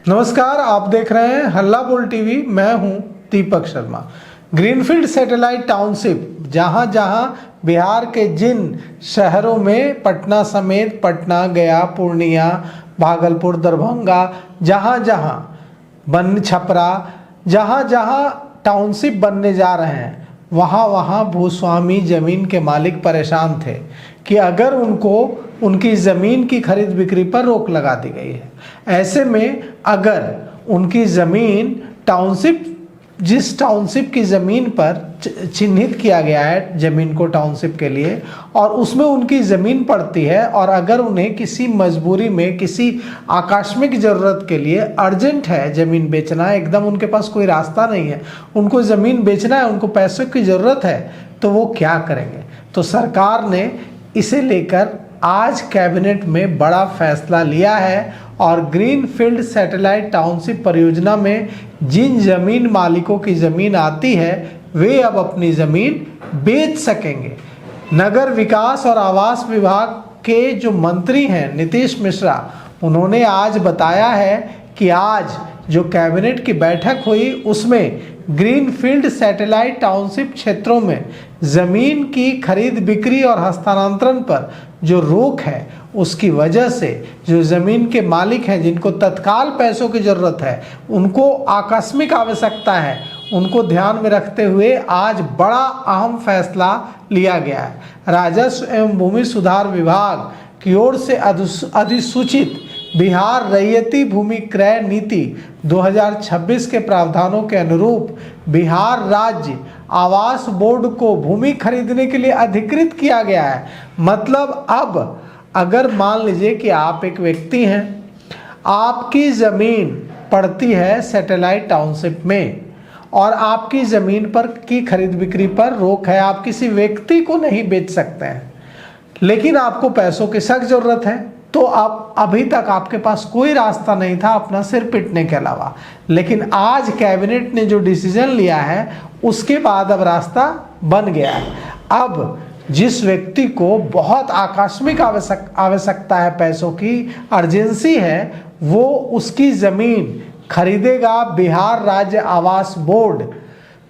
नमस्कार, आप देख रहे हैं हल्ला बोल टीवी। मैं हूं Deepak Sharma. Greenfield satellite township जहां जहां बिहार के जिन शहरों में पटना समेत पटना, गया, पूर्णिया, भागलपुर, दरभंगा, जहां जहां बन छपरा, जहां जहां टाउनशिप बनने जा रहे हैं वहाँ वहाँ भूस्वामी जमीन के मालिक परेशान थे कि अगर उनको उनकी ज़मीन की खरीद बिक्री पर रोक लगा दी गई है। ऐसे में अगर उनकी ज़मीन जिस टाउनशिप की ज़मीन पर चिन्हित किया गया है ज़मीन को टाउनशिप के लिए, और उसमें उनकी ज़मीन पड़ती है, और अगर उन्हें किसी मजबूरी में किसी आकस्मिक ज़रूरत के लिए अर्जेंट है ज़मीन बेचना, एकदम उनके पास कोई रास्ता नहीं है, उनको ज़मीन बेचना है, उनको पैसों की ज़रूरत है, तो वो क्या करेंगे। तो सरकार ने इसे लेकर आज कैबिनेट में बड़ा फैसला लिया है और ग्रीनफील्ड सैटेलाइट टाउनशिप परियोजना में जिन जमीन मालिकों की ज़मीन आती है वे अब अपनी ज़मीन बेच सकेंगे। नगर विकास और आवास विभाग के जो मंत्री हैं नीतीश मिश्रा, उन्होंने आज बताया है कि आज जो कैबिनेट की बैठक हुई उसमें ग्रीनफील्ड सैटेलाइट टाउनशिप क्षेत्रों में ज़मीन की खरीद बिक्री और हस्तांतरण पर जो रोक है उसकी वजह से जो ज़मीन के मालिक हैं जिनको तत्काल पैसों की ज़रूरत है, उनको आकस्मिक आवश्यकता है, उनको ध्यान में रखते हुए आज बड़ा अहम फैसला लिया गया है। राजस्व एवं भूमि सुधार विभाग की ओर से अधिसूचित बिहार रैयती भूमि क्रय नीति 2026 के प्रावधानों के अनुरूप बिहार राज्य आवास बोर्ड को भूमि खरीदने के लिए अधिकृत किया गया है। मतलब अब अगर मान लीजिए कि आप एक व्यक्ति हैं, आपकी ज़मीन पड़ती है सैटेलाइट टाउनशिप में और आपकी ज़मीन पर की खरीद बिक्री पर रोक है, आप किसी व्यक्ति को नहीं बेच सकते हैं, लेकिन आपको पैसों की सख्त ज़रूरत है, तो आप अभी तक आपके पास कोई रास्ता नहीं था अपना सिर पीटने के अलावा। लेकिन आज कैबिनेट ने जो डिसीजन लिया है उसके बाद अब रास्ता बन गया है। अब जिस व्यक्ति को बहुत आकस्मिक आवश्यकता है, पैसों की अर्जेंसी है, वो उसकी ज़मीन खरीदेगा बिहार राज्य आवास बोर्ड।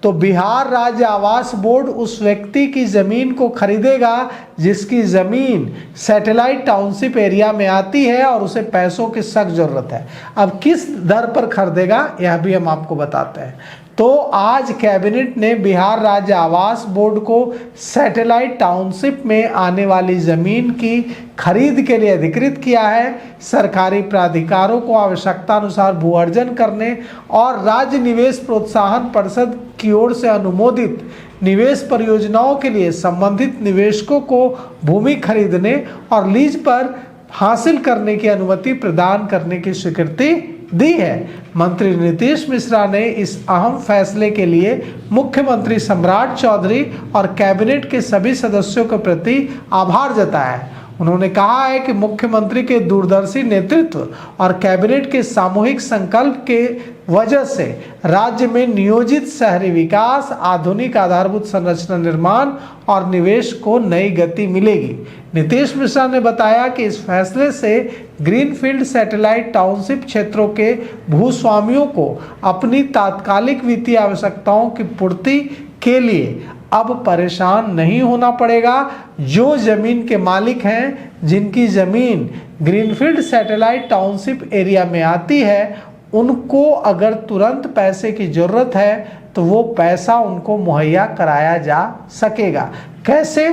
तो बिहार राज्य आवास बोर्ड उस व्यक्ति की ज़मीन को खरीदेगा जिसकी ज़मीन सैटेलाइट टाउनशिप एरिया में आती है और उसे पैसों की सख्त ज़रूरत है। अब किस दर पर खरीदेगा यह भी हम आपको बताते हैं। तो आज कैबिनेट ने बिहार राज्य आवास बोर्ड को सैटेलाइट टाउनशिप में आने वाली ज़मीन की खरीद के लिए अधिकृत किया है। सरकारी प्राधिकारों को आवश्यकता अनुसार भू अर्जन करने और राज्य निवेश प्रोत्साहन परिषद की ओर से अनुमोदित निवेश परियोजनाओं के लिए संबंधित निवेशकों को भूमि खरीदने और लीज पर हासिल करने की अनुमति प्रदान करने की स्वीकृति दी है। मंत्री नीतीश मिश्रा ने इस अहम फैसले के लिए मुख्यमंत्री सम्राट चौधरी और कैबिनेट के सभी सदस्यों के प्रति आभार जताया है। उन्होंने कहा है कि मुख्यमंत्री के दूरदर्शी नेतृत्व और कैबिनेट के सामूहिक संकल्प के वजह से राज्य में नियोजित शहरी विकास, आधुनिक आधारभूत संरचना निर्माण और निवेश को नई गति मिलेगी। नीतीश मिश्रा ने बताया कि इस फैसले से ग्रीनफील्ड सैटेलाइट टाउनशिप क्षेत्रों के भूस्वामियों को अपनी तात्कालिक वित्तीय आवश्यकताओं की पूर्ति के लिए अब परेशान नहीं होना पड़ेगा। जो ज़मीन के मालिक हैं जिनकी ज़मीन ग्रीनफील्ड सैटेलाइट टाउनशिप एरिया में आती है, उनको अगर तुरंत पैसे की ज़रूरत है तो वो पैसा उनको मुहैया कराया जा सकेगा। कैसे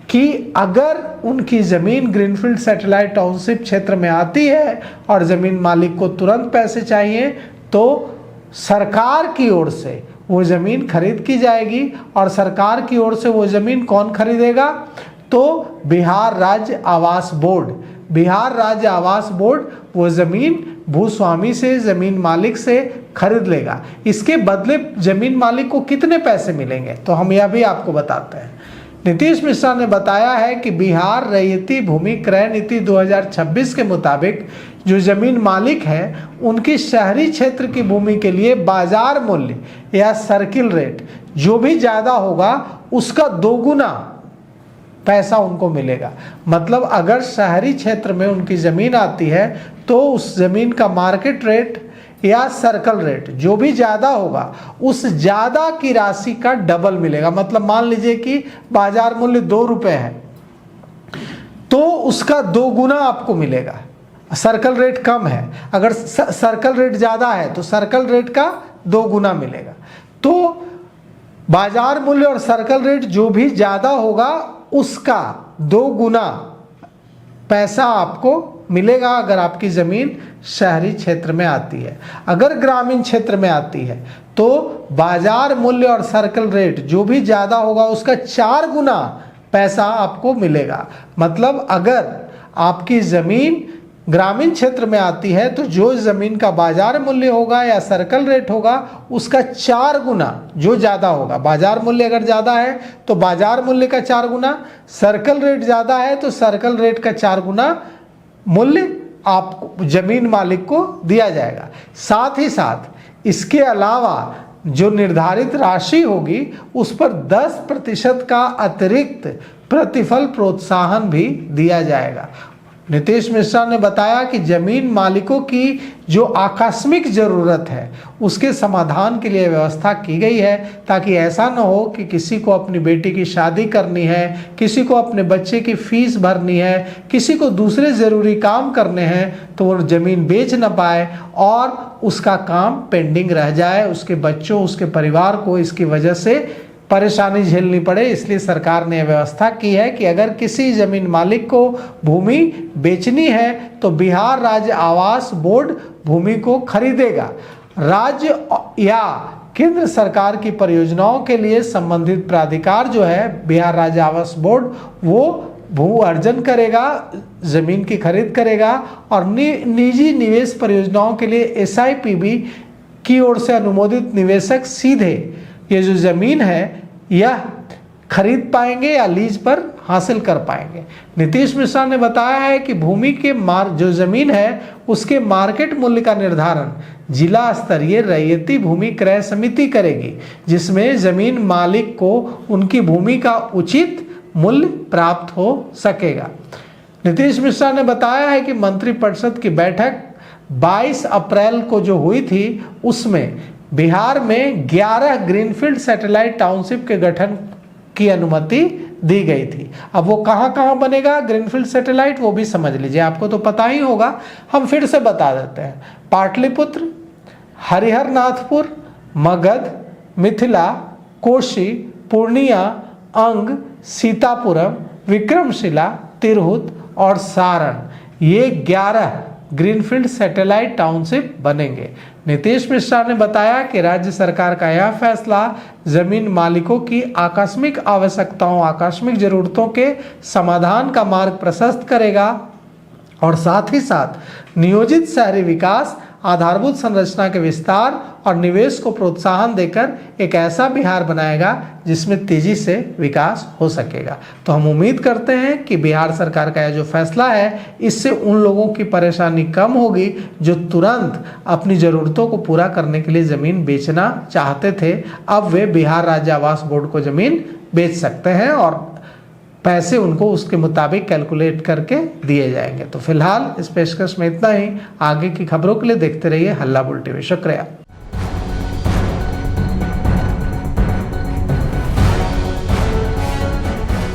कि अगर उनकी ज़मीन ग्रीनफील्ड सैटेलाइट टाउनशिप क्षेत्र में आती है और ज़मीन मालिक को तुरंत पैसे चाहिए तो सरकार की ओर से वो ज़मीन खरीद की जाएगी। और सरकार की ओर से वो ज़मीन कौन खरीदेगा? तो बिहार राज्य आवास बोर्ड। बिहार राज्य आवास बोर्ड वो ज़मीन भूस्वामी से, ज़मीन मालिक से खरीद लेगा। इसके बदले ज़मीन मालिक को कितने पैसे मिलेंगे तो हम यह भी आपको बताते हैं। नीतीश मिश्रा ने बताया है कि बिहार रैयती भूमि क्रय नीति 2026 के मुताबिक जो ज़मीन मालिक है उनकी शहरी क्षेत्र की भूमि के लिए बाजार मूल्य या सर्किल रेट जो भी ज़्यादा होगा उसका दोगुना पैसा उनको मिलेगा। मतलब अगर शहरी क्षेत्र में उनकी ज़मीन आती है तो उस ज़मीन का मार्केट रेट या सर्कल रेट, जो भी ज़्यादा होगा उस ज़्यादा की राशि का डबल मिलेगा। मतलब मान लीजिए कि बाजार मूल्य 2 रुपये है तो उसका 2 गुना आपको मिलेगा। सर्कल रेट कम है, अगर सर्कल रेट ज़्यादा है तो सर्कल रेट का 2 गुना मिलेगा। तो बाजार मूल्य और सर्कल रेट जो भी ज़्यादा होगा उसका 2 गुना पैसा आपको मिलेगा अगर आपकी ज़मीन शहरी क्षेत्र में आती है। अगर ग्रामीण क्षेत्र में आती है तो बाजार मूल्य और सर्कल रेट जो भी ज़्यादा होगा उसका 4 गुना पैसा आपको मिलेगा। मतलब अगर आपकी ज़मीन ग्रामीण क्षेत्र में आती है तो जो ज़मीन का बाजार मूल्य होगा या सर्कल रेट होगा उसका 4 गुना जो ज़्यादा होगा। बाजार मूल्य अगर ज़्यादा है तो बाजार मूल्य का 4 गुना, सर्कल रेट ज़्यादा है तो सर्कल रेट का 4 गुना मूल्य आपको ज़मीन मालिक को दिया जाएगा। साथ ही साथ इसके अलावा जो निर्धारित राशि होगी उस पर 10% का अतिरिक्त प्रतिफल प्रोत्साहन भी दिया जाएगा। नीतीश मिश्रा ने बताया कि जमीन मालिकों की जो आकस्मिक ज़रूरत है उसके समाधान के लिए व्यवस्था की गई है, ताकि ऐसा न हो कि किसी को अपनी बेटी की शादी करनी है, किसी को अपने बच्चे की फीस भरनी है, किसी को दूसरे ज़रूरी काम करने हैं तो वो ज़मीन बेच न पाए और उसका काम पेंडिंग रह जाए, उसके बच्चों उसके परिवार को इसकी वजह से परेशानी झेलनी पड़े। इसलिए सरकार ने व्यवस्था की है कि अगर किसी ज़मीन मालिक को भूमि बेचनी है तो बिहार राज्य आवास बोर्ड भूमि को खरीदेगा। राज्य या केंद्र सरकार की परियोजनाओं के लिए संबंधित प्राधिकार जो है बिहार राज्य आवास बोर्ड वो भू अर्जन करेगा, ज़मीन की खरीद करेगा और निजी निवेश परियोजनाओं के लिए SIPB की ओर से अनुमोदित निवेशक सीधे ये जो ज़मीन है यह खरीद पाएंगे या लीज पर हासिल कर पाएंगे। नीतीश मिश्रा ने बताया है कि भूमि के जो ज़मीन है उसके मार्केट मूल्य का निर्धारण जिला स्तरीय रैयती भूमि क्रय समिति करेगी, जिसमें ज़मीन मालिक को उनकी भूमि का उचित मूल्य प्राप्त हो सकेगा। नीतीश मिश्रा ने बताया है कि मंत्रिपरिषद की बैठक 22 अप्रैल को जो हुई थी उसमें बिहार में 11 ग्रीनफील्ड सैटेलाइट टाउनशिप के गठन की अनुमति दी गई थी। अब वो कहाँ कहाँ बनेगा ग्रीनफील्ड सैटेलाइट वो भी समझ लीजिए, आपको तो पता ही होगा, हम फिर से बता देते हैं। पाटलिपुत्र, हरिहरनाथपुर, मगध, मिथिला, कोशी, पूर्णिया, अंग, सीतापुरम, विक्रमशिला, तिरहुत और सारण, ये 11 ग्रीनफील्ड सैटेलाइट टाउनशिप बनेंगे। नीतीश मिश्रा ने बताया कि राज्य सरकार का यह फैसला जमीन मालिकों की आकस्मिक आवश्यकताओं, आकस्मिक जरूरतों के समाधान का मार्ग प्रशस्त करेगा और साथ ही साथ नियोजित शहरी विकास, आधारभूत संरचना के विस्तार और निवेश को प्रोत्साहन देकर एक ऐसा बिहार बनाएगा जिसमें तेजी से विकास हो सकेगा। तो हम उम्मीद करते हैं कि बिहार सरकार का यह जो फैसला है इससे उन लोगों की परेशानी कम होगी जो तुरंत अपनी ज़रूरतों को पूरा करने के लिए ज़मीन बेचना चाहते थे। अब वे बिहार राज्य आवास बोर्ड को ज़मीन बेच सकते हैं और पैसे उनको उसके मुताबिक कैलकुलेट करके दिए जाएंगे। तो फिलहाल इस पेशकश में इतना ही। आगे की खबरों के लिए देखते रहिए हल्ला बुल टीवी। शुक्रिया।